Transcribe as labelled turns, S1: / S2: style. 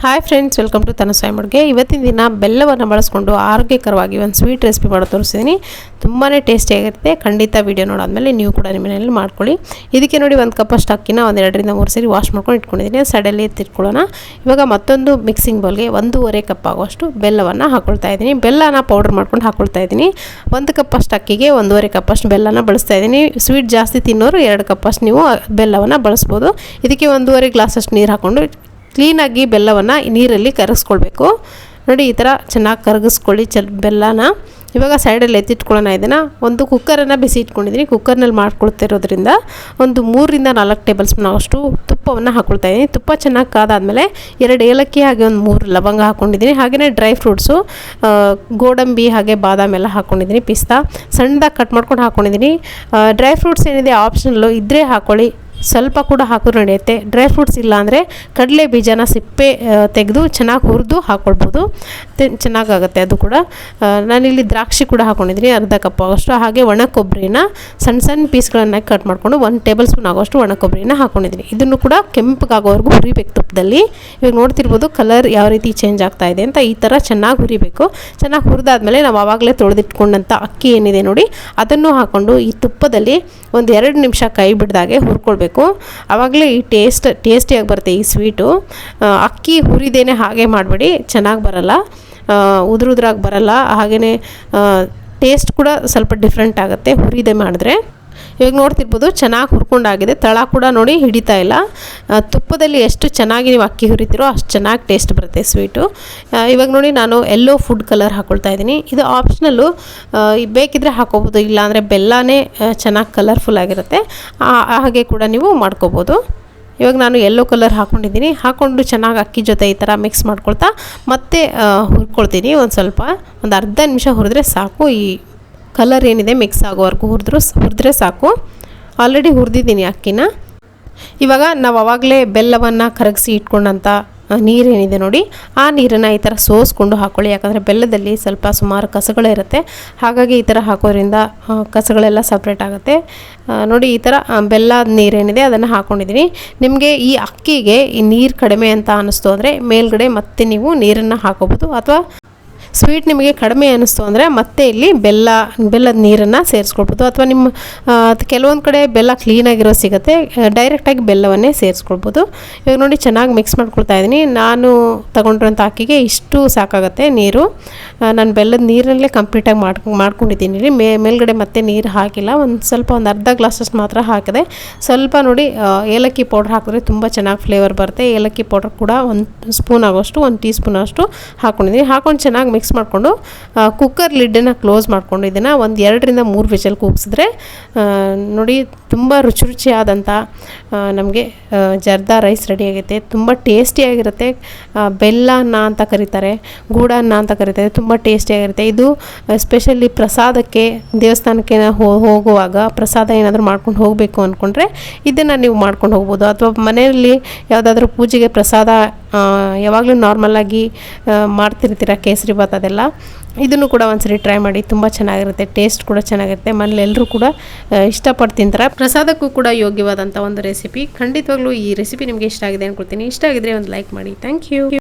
S1: Hi friends, welcome to ತನು ಸ್ವಯಂ ಅಡುಗೆ. ಇವತ್ತಿನ ದಿನ ಬೆಲ್ಲವನ್ನು ಬಳಸ್ಕೊಂಡು ಆರೋಗ್ಯಕರವಾಗಿ ಒಂದು ಸ್ವೀಟ್ ರೆಸಿಪಿ ಮಾಡೋದು ತೋರಿಸ್ತೀನಿ. ತುಂಬಾ ಟೇಸ್ಟಿಯಾಗಿರುತ್ತೆ. ಖಂಡಿತ ವಿಡಿಯೋ ನೋಡಾದ್ಮೇಲೆ ನೀವು ಕೂಡ ನಿಮ್ಮ ಮನೆಯಲ್ಲಿ ಮಾಡ್ಕೊಳ್ಳಿ. ಇದಕ್ಕೆ ನೋಡಿ 1 ಕಪ್ ಅಷ್ಟು ಅಕ್ಕಿನ 1 2 ರಿಂದ 3 ಸರಿ ವಾಶ್ ಮಾಡ್ಕೊಂಡು ಇಟ್ಕೊಂಡಿದ್ದೀನಿ. ಸೈಡಲ್ಲಿ ಎತ್ತಿಟ್ಕೊಳ್ಳೋಣ. ಇವಾಗ ಮತ್ತೊಂದು ಮಿಕ್ಸಿಂಗ್ ಬೌಲ್ಗೆ 1.5 ಕಪ್ ಆಗುವಷ್ಟು ಬೆಲ್ಲವನ್ನು ಹಾಕ್ಕೊಳ್ತಾ ಇದ್ದೀನಿ. ಬೆಲ್ಲನ ಪೌಡರ್ ಮಾಡ್ಕೊಂಡು ಹಾಕ್ಕೊಳ್ತಾ ಇದ್ದೀನಿ. 1 ಕಪ್ ಅಷ್ಟು ಅಕ್ಕಿಗೆ 1.5 ಕಪ್ ಅಷ್ಟು ಬೆಲ್ಲನ ಬಳಸ್ತಾ ಇದ್ದೀನಿ. ಸ್ವೀಟ್ ಜಾಸ್ತಿ ತಿನ್ನೋರು 2 ಕಪ್ ಅಷ್ಟು ನೀವು ಬೆಲ್ಲವನ್ನು ಬಳಸ್ಬೋದು. ಇದಕ್ಕೆ 1.5 ಗ್ಲಾಸ್ ಅಷ್ಟು ನೀರು ಹಾಕ್ಕೊಂಡು ಕ್ಲೀನಾಗಿ ಬೆಲ್ಲವನ್ನು ನೀರಲ್ಲಿ ಕರಗಿಸ್ಕೊಳ್ಬೇಕು. ನೋಡಿ, ಈ ಥರ ಚೆನ್ನಾಗಿ ಕರಗಿಸ್ಕೊಳ್ಳಿ ಬೆಲ್ಲನ. ಇವಾಗ ಸೈಡಲ್ಲಿ ಎತ್ತಿಟ್ಕೊಳ್ಳೋಣ. ಇದನ್ನು ಒಂದು ಕುಕ್ಕರನ್ನು ಬಿಸಿ ಇಟ್ಕೊಂಡಿದ್ದೀನಿ. ಕುಕ್ಕರ್ನಲ್ಲಿ ಮಾಡ್ಕೊಳ್ತಿರೋದ್ರಿಂದ ಒಂದು 3 ರಿಂದ 4 ಟೇಬಲ್ ಸ್ಪೂನ್ ಅಷ್ಟು ತುಪ್ಪವನ್ನು ಹಾಕ್ಕೊಳ್ತಾ ಇದ್ದೀನಿ. ತುಪ್ಪ ಚೆನ್ನಾಗಿ ಕಾದಾದಮೇಲೆ 2 ಏಲಕ್ಕಿ ಹಾಗೆ ಒಂದು 3 ಲವಂಗ ಹಾಕ್ಕೊಂಡಿದ್ದೀನಿ. ಹಾಗೆಯೇ ಡ್ರೈ ಫ್ರೂಟ್ಸು ಗೋಡಂಬಿ ಹಾಗೆ ಬಾದಾಮಿ ಎಲ್ಲ ಹಾಕ್ಕೊಂಡಿದ್ದೀನಿ. ಪಿಸ್ತಾ ಸಣ್ಣದಾಗಿ ಕಟ್ ಮಾಡ್ಕೊಂಡು ಹಾಕ್ಕೊಂಡಿದ್ದೀನಿ. ಡ್ರೈ ಫ್ರೂಟ್ಸ್ ಏನಿದೆ ಆಪ್ಷನಲ್ಲು ಇದ್ದರೆ ಹಾಕ್ಕೊಳ್ಳಿ, ಸ್ವಲ್ಪ ಕೂಡ ಹಾಕಿದ್ರು ನಡೆಯುತ್ತೆ. ಡ್ರೈ ಫ್ರೂಟ್ಸ್ ಇಲ್ಲ ಅಂದರೆ ಕಡಲೆ ಬೀಜನ ಸಿಪ್ಪೆ ತೆಗೆದು ಚೆನ್ನಾಗಿ ಹುರಿದು ಹಾಕ್ಕೊಳ್ಬೋದು, ಚೆನ್ನಾಗಾಗುತ್ತೆ ಅದು ಕೂಡ. ನಾನಿಲ್ಲಿ ದ್ರಾಕ್ಷಿ ಕೂಡ ಹಾಕ್ಕೊಂಡಿದ್ದೀನಿ, ಅರ್ಧ ಕಪ್ ಆಗೋಷ್ಟು. ಹಾಗೆ ಒಣ ಕೊಬ್ಬರಿನ ಸಣ್ಣ ಸಣ್ಣ ಪೀಸ್ಗಳನ್ನು ಕಟ್ ಮಾಡಿಕೊಂಡು 1 ಟೇಬಲ್ ಸ್ಪೂನ್ ಆಗೋಷ್ಟು ಒಣ ಕೊಬ್ಬರಿನ ಹಾಕ್ಕೊಂಡಿದ್ದೀನಿ. ಇದನ್ನು ಕೂಡ ಕೆಂಪಗಾಗೋವರೆಗೂ ಹುರಿಬೇಕು ತುಪ್ಪದಲ್ಲಿ. ಇವಾಗ ನೋಡ್ತಿರ್ಬೋದು ಕಲರ್ ಯಾವ ರೀತಿ ಚೇಂಜ್ ಆಗ್ತಾ ಇದೆ ಅಂತ. ಈ ಥರ ಚೆನ್ನಾಗಿ ಹುರಿಬೇಕು. ಚೆನ್ನಾಗಿ ಹುರಿದಾದ್ಮೇಲೆ ನಾವು ಆವಾಗಲೇ ತೊಳೆದಿಟ್ಕೊಂಡಂಥ ಅಕ್ಕಿ ಏನಿದೆ ನೋಡಿ, ಅದನ್ನು ಹಾಕ್ಕೊಂಡು ಈ ತುಪ್ಪದಲ್ಲಿ ಒಂದು 2 ನಿಮಿಷ ಕೈ ಬಿಡ್ದಾಗೆ ಹುರ್ಕೊಳ್ಬೇಕು. ಆವಾಗಲೇ ಈ ಟೇಸ್ಟಿಯಾಗಿ ಬರುತ್ತೆ ಈ ಸ್ವೀಟು. ಅಕ್ಕಿ ಹುರಿದೇನೆ ಹಾಗೆ ಮಾಡಬೇಡಿ, ಚೆನ್ನಾಗಿ ಬರಲ್ಲ, ಉದುರಾಗಿ ಬರಲ್ಲ. ಹಾಗೆಯೇ ಟೇಸ್ಟ್ ಕೂಡ ಸ್ವಲ್ಪ ಡಿಫ್ರೆಂಟ್ ಆಗುತ್ತೆ ಹುರಿದೆ ಮಾಡಿದ್ರೆ. ಇವಾಗ ನೋಡ್ತಿರ್ಬೋದು ಚೆನ್ನಾಗಿ ಹುರ್ಕೊಂಡಾಗಿದೆ. ತಳ ಕೂಡ ನೋಡಿ ಹಿಡಿತಾ ಇಲ್ಲ. ತುಪ್ಪದಲ್ಲಿ ಎಷ್ಟು ಚೆನ್ನಾಗಿ ನೀವು ಅಕ್ಕಿ ಹುರಿತೀರೋ ಅಷ್ಟು ಚೆನ್ನಾಗಿ ಟೇಸ್ಟ್ ಬರುತ್ತೆ ಸ್ವೀಟು. ಇವಾಗ ನೋಡಿ ನಾನು ಎಲ್ಲೋ ಫುಡ್ ಕಲರ್ ಹಾಕ್ಕೊಳ್ತಾ ಇದ್ದೀನಿ. ಇದು ಆಪ್ಷನಲ್ಲು, ಬೇಕಿದ್ದರೆ ಹಾಕ್ಕೋಬೋದು, ಇಲ್ಲಾಂದರೆ ಬೆಲ್ಲನೇ ಚೆನ್ನಾಗಿ ಕಲರ್ಫುಲ್ ಆಗಿರುತ್ತೆ, ಹಾಗೆ ಕೂಡ ನೀವು ಮಾಡ್ಕೋಬೋದು. ಇವಾಗ ನಾನು ಯೆಲ್ಲೋ ಕಲರ್ ಹಾಕ್ಕೊಂಡಿದ್ದೀನಿ. ಹಾಕ್ಕೊಂಡು ಚೆನ್ನಾಗಿ ಅಕ್ಕಿ ಜೊತೆ ಈ ಥರ ಮಿಕ್ಸ್ ಮಾಡ್ಕೊಳ್ತಾ ಮತ್ತೆ ಹುರ್ಕೊಳ್ತೀನಿ. ಒಂದು ಅರ್ಧ ನಿಮಿಷ ಹುರಿದ್ರೆ ಸಾಕು. ಈ ಕಲರ್ ಏನಿದೆ ಮಿಕ್ಸ್ ಆಗೋವರೆಗೂ ಹುರಿದ್ರೆ ಸಾಕು. ಆಲ್ರೆಡಿ ಹುರಿದಿದ್ದೀನಿ ಅಕ್ಕಿನ. ಇವಾಗ ನಾವು ಆವಾಗಲೇ ಬೆಲ್ಲವನ್ನು ಕರಗಿಸಿ ಇಟ್ಕೊಂಡಂಥ ನೀರೇನಿದೆ ನೋಡಿ, ಆ ನೀರನ್ನು ಈ ಥರ ಸೋಸ್ಕೊಂಡು ಹಾಕ್ಕೊಳ್ಳಿ. ಯಾಕಂದರೆ ಬೆಲ್ಲದಲ್ಲಿ ಸುಮಾರು ಕಸಗಳಿರುತ್ತೆ. ಹಾಗಾಗಿ ಈ ಥರ ಹಾಕೋದ್ರಿಂದ ಕಸಗಳೆಲ್ಲ ಸಪ್ರೇಟ್ ಆಗುತ್ತೆ. ನೋಡಿ, ಈ ಥರ ಬೆಲ್ಲದ ನೀರೇನಿದೆ ಅದನ್ನು ಹಾಕ್ಕೊಂಡಿದ್ದೀನಿ. ನಿಮಗೆ ಈ ಅಕ್ಕಿಗೆ ಈ ನೀರು ಕಡಿಮೆ ಅಂತ ಅನ್ನಿಸ್ತು ಅಂದರೆ ಮೇಲ್ಗಡೆ ಮತ್ತೆ ನೀವು ನೀರನ್ನು ಹಾಕೋಬೋದು. ಅಥವಾ ಸ್ವೀಟ್ ನಿಮಗೆ ಕಡಿಮೆ ಅನ್ನಿಸ್ತು ಅಂದರೆ ಮತ್ತೆ ಇಲ್ಲಿ ಬೆಲ್ಲದ ನೀರನ್ನು ಸೇರಿಸ್ಕೊಳ್ಬೋದು. ಅಥವಾ ನಿಮ್ಮ ಕೆಲವೊಂದು ಕಡೆ ಬೆಲ್ಲ ಕ್ಲೀನಾಗಿರೋ ಸಿಗುತ್ತೆ, ಡೈರೆಕ್ಟಾಗಿ ಬೆಲ್ಲವನ್ನೇ ಸೇರಿಸ್ಕೊಳ್ಬೋದು. ಇವಾಗ ನೋಡಿ ಚೆನ್ನಾಗಿ ಮಿಕ್ಸ್ ಮಾಡ್ಕೊಳ್ತಾ ಇದ್ದೀನಿ. ನಾನು ತಗೊಂಡಿರೋಂಥ ಅಕ್ಕಿಗೆ ಇಷ್ಟು ಸಾಕಾಗುತ್ತೆ ನೀರು. ನಾನು ಬೆಲ್ಲದ ನೀರಲ್ಲೇ ಕಂಪ್ಲೀಟಾಗಿ ಮಾಡ್ಕೊಂಡಿದ್ದೀನಿ. ಇಲ್ಲಿ ಮೇಲ್ಗಡೆ ಮತ್ತೆ ನೀರು ಹಾಕಿಲ್ಲ. ಒಂದು ಅರ್ಧ ಗ್ಲಾಸಷ್ಟು ಮಾತ್ರ ಹಾಕಿದೆ. ಸ್ವಲ್ಪ ನೋಡಿ ಏಲಕ್ಕಿ ಪೌಡ್ರ್ ಹಾಕಿದ್ರೆ ತುಂಬ ಚೆನ್ನಾಗಿ ಫ್ಲೇವರ್ ಬರುತ್ತೆ. ಏಲಕ್ಕಿ ಪೌಡ್ರ್ ಕೂಡ 1 ಸ್ಪೂನ್ ಆಗೋಷ್ಟು, 1 ಟೀ ಸ್ಪೂನ್ ಅಷ್ಟು ಹಾಕ್ಕೊಂಡಿದ್ದೀನಿ. ಹಾಕ್ಕೊಂಡು ಚೆನ್ನಾಗಿ ಮಿಕ್ಸ್ ಮಾಡಿಕೊಂಡು ಕುಕ್ಕರ್ ಲಿಡ್ಡನ್ನು ಕ್ಲೋಸ್ ಮಾಡಿಕೊಂಡು ಇದನ್ನು ಒಂದು 2 ರಿಂದ 3 ವಿಷಲ್ ಕೂಗಿಸಿದ್ರೆ ನೋಡಿ ತುಂಬ ರುಚಿಯಾದಂಥ ನಮಗೆ ಜರ್ದಾ ರೈಸ್ ರೆಡಿಯಾಗುತ್ತೆ. ತುಂಬ ಟೇಸ್ಟಿಯಾಗಿರುತ್ತೆ. ಬೆಲ್ಲನ್ನ ಅಂತ ಕರೀತಾರೆ, ಗುಡನ್ನ ಅಂತ ಕರೀತಾರೆ. ತುಂಬ ಟೇಸ್ಟಿಯಾಗಿರುತ್ತೆ. ಇದು ಎಸ್ಪೆಷಲಿ ಪ್ರಸಾದಕ್ಕೆ, ದೇವಸ್ಥಾನಕ್ಕೆ ಹೋಗುವಾಗ ಪ್ರಸಾದ ಏನಾದರೂ ಮಾಡ್ಕೊಂಡು ಹೋಗಬೇಕು ಅಂದ್ಕೊಂಡ್ರೆ ಇದನ್ನು ನೀವು ಮಾಡ್ಕೊಂಡು ಹೋಗ್ಬೋದು. ಅಥವಾ ಮನೆಯಲ್ಲಿ ಯಾವುದಾದ್ರೂ ಪೂಜೆಗೆ ಪ್ರಸಾದ ಯಾವಾಗಲೂ ನಾರ್ಮಲಾಗಿ ಮಾಡ್ತಿರ್ತೀರ, ಕೇಸರಿ ಬಾತ್ ಅದೆಲ್ಲ, ಇದನ್ನು ಕೂಡ ಒಂದ್ಸರಿ ಟ್ರೈ ಮಾಡಿ. ತುಂಬ ಚೆನ್ನಾಗಿರುತ್ತೆ, ಟೇಸ್ಟ್ ಕೂಡ ಚೆನ್ನಾಗಿರುತ್ತೆ. ಮನೇಲಿ ಎಲ್ಲರೂ ಕೂಡ ಇಷ್ಟಪಟ್ಟು ತಿಂತಾರೆ. ಪ್ರಸಾದಕ್ಕೂ ಕೂಡ ಯೋಗ್ಯವಾದಂಥ ಒಂದು ರೆಸಿಪಿ. ಖಂಡಿತವಾಗ್ಲೂ ಈ ರೆಸಿಪಿ ನಿಮಗೆ ಇಷ್ಟ ಆಗಿದೆ ಅಂದ್ಕೊಳ್ತೀನಿ. ಇಷ್ಟ ಆಗಿದ್ರೆ ಒಂದು ಲೈಕ್ ಮಾಡಿ. Thank you.